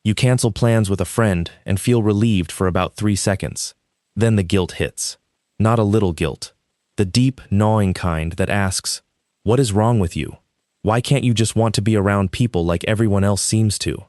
You cancel plans with a friend and feel relieved for about 3 seconds. Then the guilt hits. Not a little guilt. The deep, gnawing kind that asks, what is wrong with you? Why can't you just want to be around people like everyone else seems to?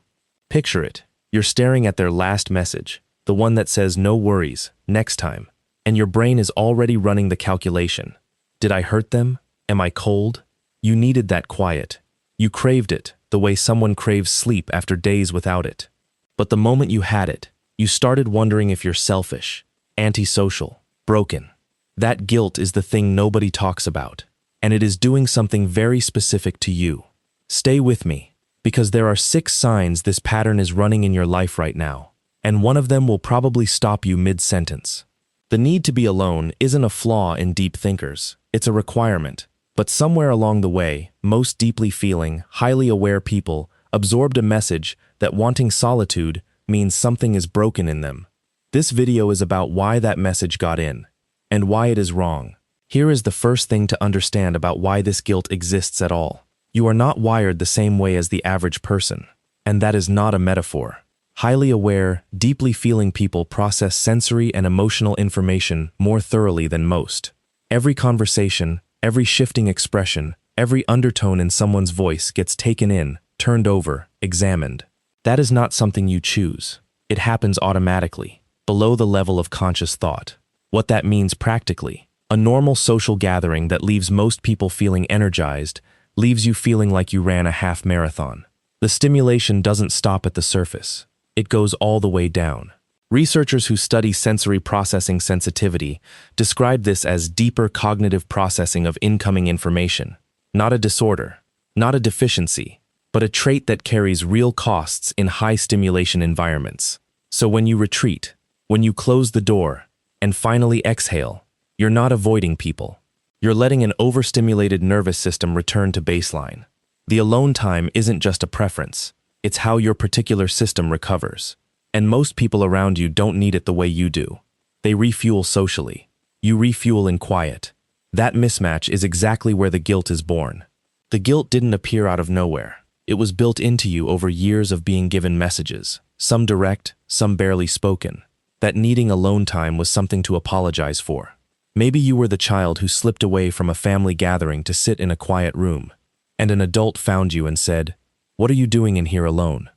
Picture it. You're staring at their last message, the one that says no worries, next time, and your brain is already running the calculation. Did I hurt them? Am I cold? You needed that quiet. You craved it, the way someone craves sleep after days without it. But the moment you had it, you started wondering if you're selfish, antisocial, broken. That guilt is the thing nobody talks about, and it is doing something very specific to you. Stay with me, because there are 6 signs this pattern is running in your life right now, and one of them will probably stop you mid-sentence. The need to be alone isn't a flaw in deep thinkers, it's a requirement. But somewhere along the way, most deeply feeling, highly aware people absorbed a message that wanting solitude means something is broken in them. This video is about why that message got in, and why it is wrong. Here is the first thing to understand about why this guilt exists at all. You are not wired the same way as the average person, and that is not a metaphor. Highly aware, deeply feeling people process sensory and emotional information more thoroughly than most. Every conversation, every shifting expression, every undertone in someone's voice gets taken in, turned over, examined. That is not something you choose. It happens automatically, below the level of conscious thought. What that means practically, a normal social gathering that leaves most people feeling energized, leaves you feeling like you ran a half marathon. The stimulation doesn't stop at the surface. It goes all the way down. Researchers who study sensory processing sensitivity describe this as deeper cognitive processing of incoming information. Not a disorder, not a deficiency, but a trait that carries real costs in high stimulation environments. So when you retreat, when you close the door, and finally exhale, you're not avoiding people. You're letting an overstimulated nervous system return to baseline. The alone time isn't just a preference, it's how your particular system recovers. And most people around you don't need it the way you do. They refuel socially. You refuel in quiet. That mismatch is exactly where the guilt is born. The guilt didn't appear out of nowhere. It was built into you over years of being given messages, some direct, some barely spoken, that needing alone time was something to apologize for. Maybe you were the child who slipped away from a family gathering to sit in a quiet room, and an adult found you and said, "What are you doing in here alone?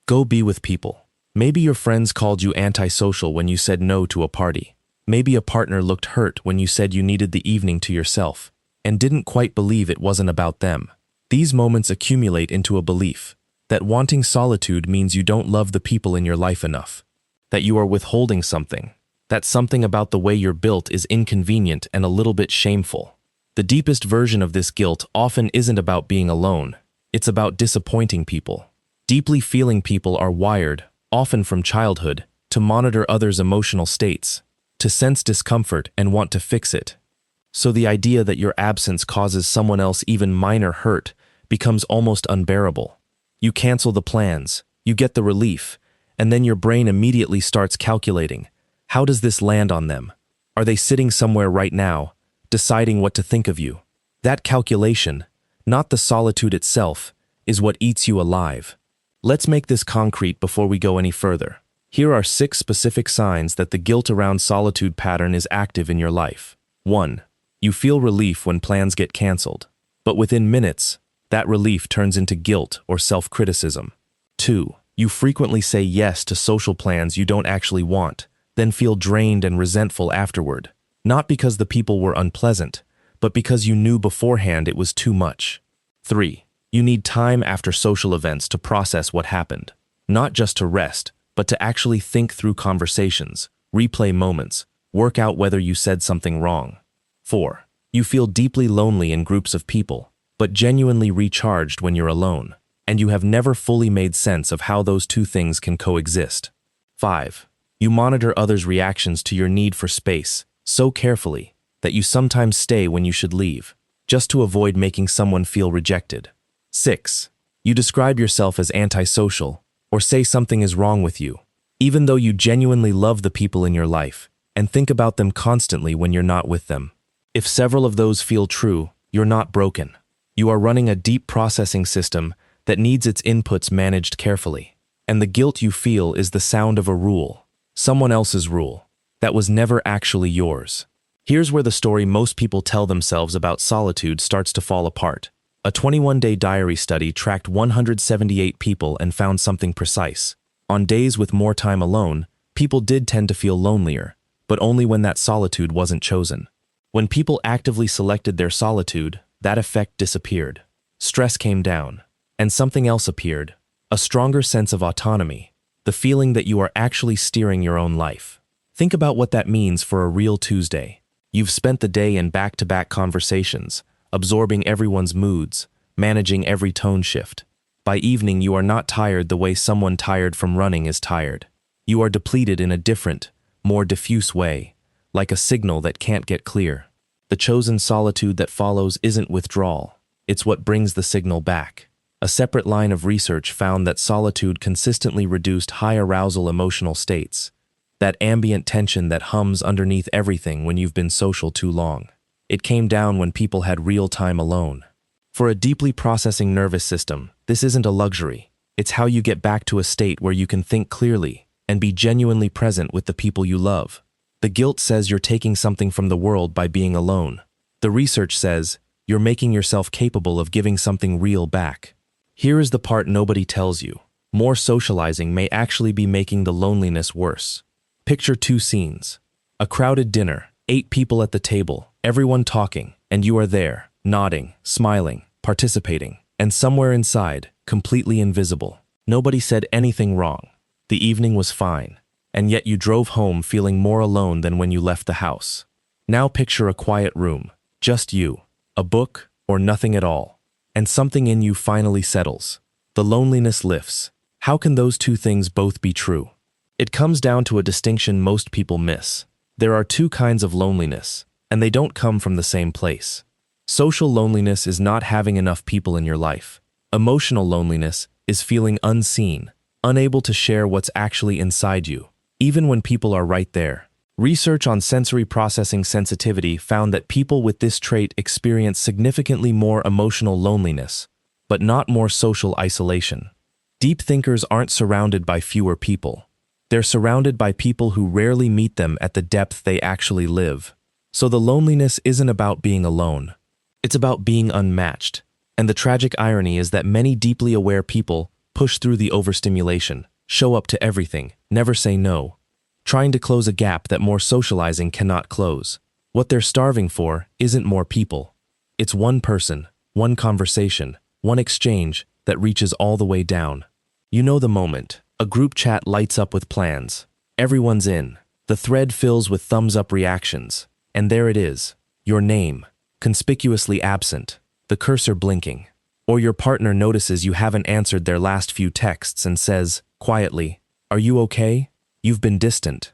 Go be with people." Maybe your friends called you antisocial when you said no to a party. Maybe a partner looked hurt when you said you needed the evening to yourself, and didn't quite believe it wasn't about them. These moments accumulate into a belief that wanting solitude means you don't love the people in your life enough, that you are withholding something, that something about the way you're built is inconvenient and a little bit shameful. The deepest version of this guilt often isn't about being alone, it's about disappointing people. Deeply feeling people are wired, often from childhood, to monitor others' emotional states, to sense discomfort and want to fix it. So the idea that your absence causes someone else even minor hurt becomes almost unbearable. You cancel the plans, you get the relief, and then your brain immediately starts calculating, how does this land on them? Are they sitting somewhere right now, deciding what to think of you? That calculation, not the solitude itself, is what eats you alive. Let's make this concrete before we go any further. Here are 6 specific signs that the guilt around solitude pattern is active in your life. 1. You feel relief when plans get canceled, but within minutes, that relief turns into guilt or self-criticism. 2. You frequently say yes to social plans you don't actually want, then feel drained and resentful afterward, not because the people were unpleasant, but because you knew beforehand it was too much. 3. You need time after social events to process what happened, not just to rest, but to actually think through conversations, replay moments, work out whether you said something wrong. 4. You feel deeply lonely in groups of people, but genuinely recharged when you're alone, and you have never fully made sense of how those two things can coexist. 5. You monitor others' reactions to your need for space so carefully that you sometimes stay when you should leave, just to avoid making someone feel rejected. 6. You describe yourself as antisocial or say something is wrong with you, even though you genuinely love the people in your life and think about them constantly when you're not with them. If several of those feel true, you're not broken. You are running a deep processing system that needs its inputs managed carefully. And the guilt you feel is the sound of a rule, someone else's rule, that was never actually yours. Here's where the story most people tell themselves about solitude starts to fall apart. A 21-day diary study tracked 178 people and found something precise. On days with more time alone, people did tend to feel lonelier, but only when that solitude wasn't chosen. When people actively selected their solitude, that effect disappeared. Stress came down, and something else appeared, a stronger sense of autonomy, the feeling that you are actually steering your own life. Think about what that means for a real Tuesday. You've spent the day in back-to-back conversations, absorbing everyone's moods, managing every tone shift. By evening, you are not tired the way someone tired from running is tired. You are depleted in a different, more diffuse way, like a signal that can't get clear. The chosen solitude that follows isn't withdrawal, it's what brings the signal back. A separate line of research found that solitude consistently reduced high arousal emotional states, that ambient tension that hums underneath everything when you've been social too long. It came down when people had real time alone. For a deeply processing nervous system, this isn't a luxury. It's how you get back to a state where you can think clearly and be genuinely present with the people you love. The guilt says you're taking something from the world by being alone. The research says you're making yourself capable of giving something real back. Here is the part nobody tells you. More socializing may actually be making the loneliness worse. Picture two scenes. A crowded dinner, 8 people at the table, everyone talking, and you are there, nodding, smiling, participating, and somewhere inside, completely invisible. Nobody said anything wrong. The evening was fine, and yet you drove home feeling more alone than when you left the house. Now picture a quiet room, just you, a book, or nothing at all, and something in you finally settles. The loneliness lifts. How can those two things both be true? It comes down to a distinction most people miss. There are two kinds of loneliness, and they don't come from the same place. Social loneliness is not having enough people in your life. Emotional loneliness is feeling unseen, unable to share what's actually inside you, even when people are right there. Research on sensory processing sensitivity found that people with this trait experience significantly more emotional loneliness, but not more social isolation. Deep thinkers aren't surrounded by fewer people. They're surrounded by people who rarely meet them at the depth they actually live. So the loneliness isn't about being alone. It's about being unmatched. And the tragic irony is that many deeply aware people push through the overstimulation, show up to everything, never say no, trying to close a gap that more socializing cannot close. What they're starving for isn't more people. It's one person, one conversation, one exchange that reaches all the way down. You know the moment. A group chat lights up with plans. Everyone's in. The thread fills with thumbs-up reactions. And there it is, your name, conspicuously absent, the cursor blinking. Or your partner notices you haven't answered their last few texts and says, quietly, "Are you okay? You've been distant."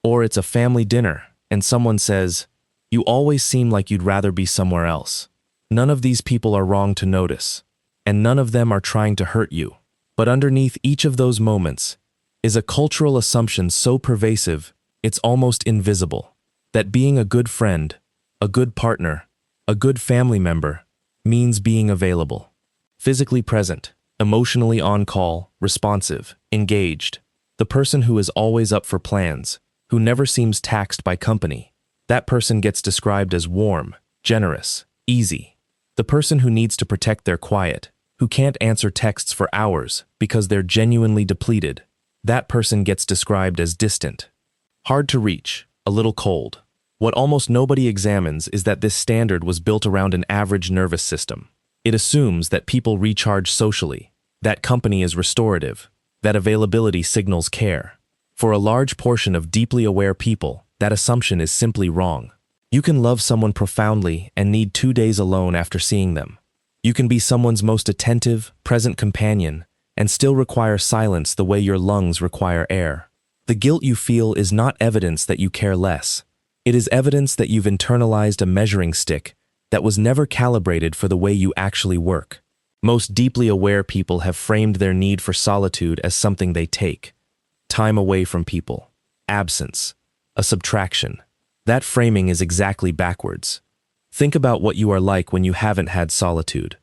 Or it's a family dinner, and someone says, "You always seem like you'd rather be somewhere else." None of these people are wrong to notice, and none of them are trying to hurt you. But underneath each of those moments is a cultural assumption so pervasive, it's almost invisible, that being a good friend, a good partner, a good family member, means being available, physically present, emotionally on call, responsive, engaged, the person who is always up for plans, who never seems taxed by company. That person gets described as warm, generous, easy. The person who needs to protect their quiet, who can't answer texts for hours because they're genuinely depleted, that person gets described as distant. Hard to reach, a little cold. What almost nobody examines is that this standard was built around an average nervous system. It assumes that people recharge socially, that company is restorative, that availability signals care. For a large portion of deeply aware people, that assumption is simply wrong. You can love someone profoundly and need 2 days alone after seeing them. You can be someone's most attentive, present companion and still require silence the way your lungs require air. The guilt you feel is not evidence that you care less. It is evidence that you've internalized a measuring stick that was never calibrated for the way you actually work. Most deeply aware people have framed their need for solitude as something they take. Time away from people. Absence. A subtraction. That framing is exactly backwards. Think about what you are like when you haven't had solitude.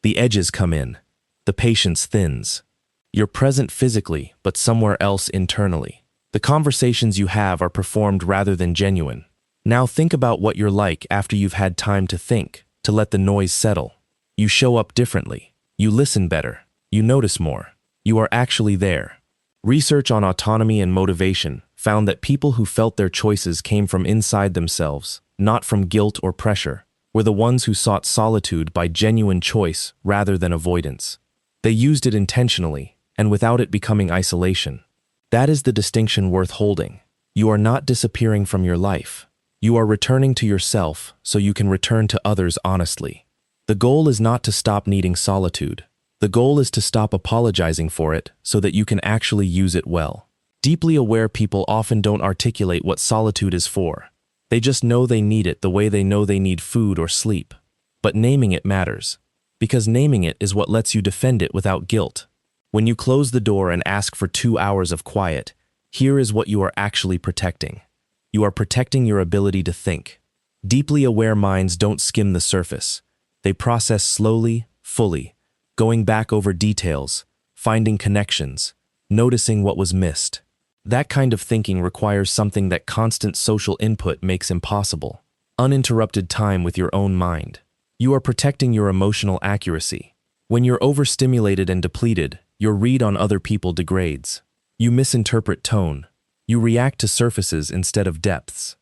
The edges come in. The patience thins. You're present physically, but somewhere else internally. The conversations you have are performed rather than genuine. Now think about what you're like after you've had time to think, to let the noise settle. You show up differently. You listen better. You notice more. You are actually there. Research on autonomy and motivation found that people who felt their choices came from inside themselves, not from guilt or pressure, were the ones who sought solitude by genuine choice rather than avoidance. They used it intentionally, and without it becoming isolation. That is the distinction worth holding. You are not disappearing from your life. You are returning to yourself so you can return to others honestly. The goal is not to stop needing solitude. The goal is to stop apologizing for it so that you can actually use it well. Deeply aware people often don't articulate what solitude is for. They just know they need it the way they know they need food or sleep. But naming it matters, because naming it is what lets you defend it without guilt. When you close the door and ask for 2 hours of quiet, here is what you are actually protecting. You are protecting your ability to think. Deeply aware minds don't skim the surface. They process slowly, fully, going back over details, finding connections, noticing what was missed. That kind of thinking requires something that constant social input makes impossible: uninterrupted time with your own mind. You are protecting your emotional accuracy. When you're overstimulated and depleted, your read on other people degrades. You misinterpret tone. You react to surfaces instead of depths.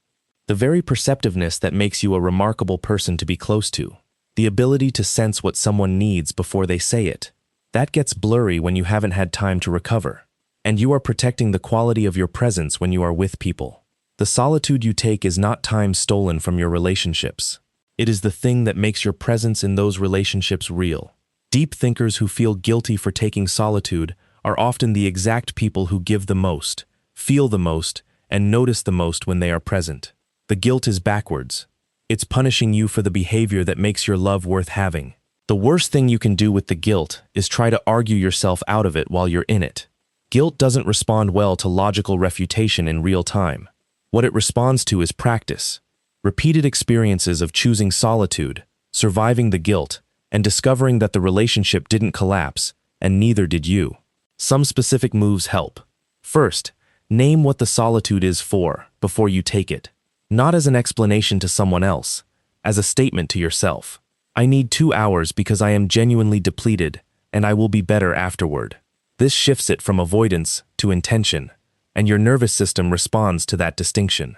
The very perceptiveness that makes you a remarkable person to be close to. The ability to sense what someone needs before they say it. That gets blurry when you haven't had time to recover. And you are protecting the quality of your presence when you are with people. The solitude you take is not time stolen from your relationships. It is the thing that makes your presence in those relationships real. Deep thinkers who feel guilty for taking solitude are often the exact people who give the most, feel the most, and notice the most when they are present. The guilt is backwards. It's punishing you for the behavior that makes your love worth having. The worst thing you can do with the guilt is try to argue yourself out of it while you're in it. Guilt doesn't respond well to logical refutation in real time. What it responds to is practice. Repeated experiences of choosing solitude, surviving the guilt, and discovering that the relationship didn't collapse, and neither did you. Some specific moves help. First, name what the solitude is for before you take it. Not as an explanation to someone else, as a statement to yourself. I need 2 hours because I am genuinely depleted, and I will be better afterward. This shifts it from avoidance to intention, and your nervous system responds to that distinction.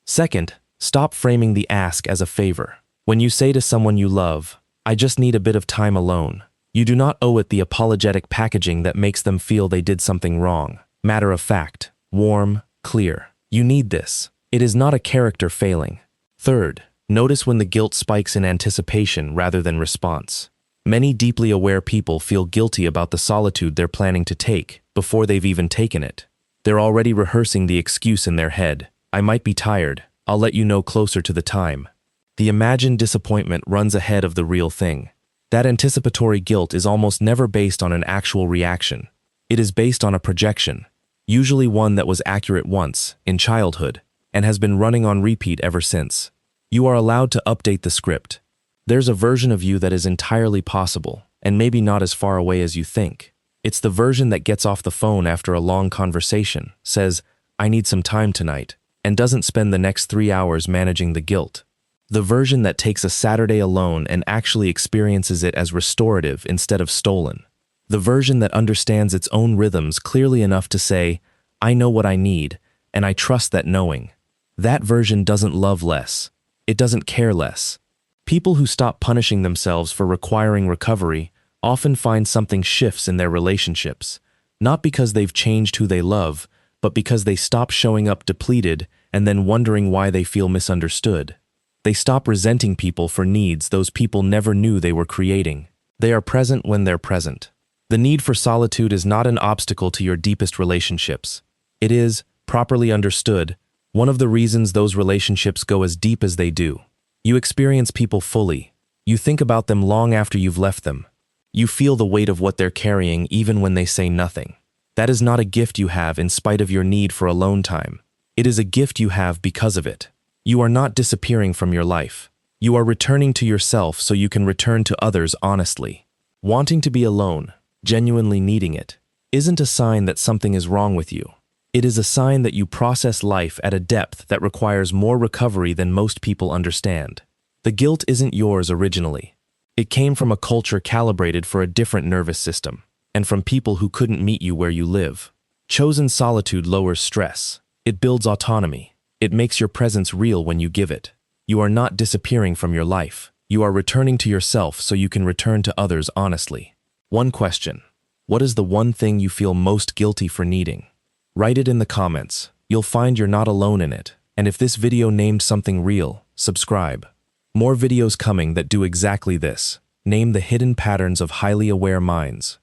Second, stop framing the ask as a favor. When you say to someone you love, "I just need a bit of time alone," you do not owe it the apologetic packaging that makes them feel they did something wrong. Matter of fact, warm, clear. You need this. It is not a character failing. Third, notice when the guilt spikes in anticipation rather than response. Many deeply aware people feel guilty about the solitude they're planning to take before they've even taken it. They're already rehearsing the excuse in their head. "I might be tired. I'll let you know closer to the time." The imagined disappointment runs ahead of the real thing. That anticipatory guilt is almost never based on an actual reaction. It is based on a projection, usually one that was accurate once, in childhood, and has been running on repeat ever since. You are allowed to update the script. There's a version of you that is entirely possible, and maybe not as far away as you think. It's the version that gets off the phone after a long conversation, says, "I need some time tonight," and doesn't spend the next 3 hours managing the guilt. The version that takes a Saturday alone and actually experiences it as restorative instead of stolen. The version that understands its own rhythms clearly enough to say, "I know what I need, and I trust that knowing." That version doesn't love less. It doesn't care less. People who stop punishing themselves for requiring recovery often find something shifts in their relationships, not because they've changed who they love, but because they stop showing up depleted and then wondering why they feel misunderstood. They stop resenting people for needs those people never knew they were creating. They are present when they're present. The need for solitude is not an obstacle to your deepest relationships. It is, properly understood, one of the reasons those relationships go as deep as they do. You experience people fully. You think about them long after you've left them. You feel the weight of what they're carrying even when they say nothing. That is not a gift you have in spite of your need for alone time. It is a gift you have because of it. You are not disappearing from your life. You are returning to yourself so you can return to others honestly. Wanting to be alone, genuinely needing it, isn't a sign that something is wrong with you. It is a sign that you process life at a depth that requires more recovery than most people understand. The guilt isn't yours originally. It came from a culture calibrated for a different nervous system, and from people who couldn't meet you where you live. Chosen solitude lowers stress. It builds autonomy. It makes your presence real when you give it. You are not disappearing from your life. You are returning to yourself so you can return to others honestly. One question. What is the one thing you feel most guilty for needing? Write it in the comments. You'll find you're not alone in it. And if this video named something real, subscribe. More videos coming that do exactly this. Name the hidden patterns of highly aware minds.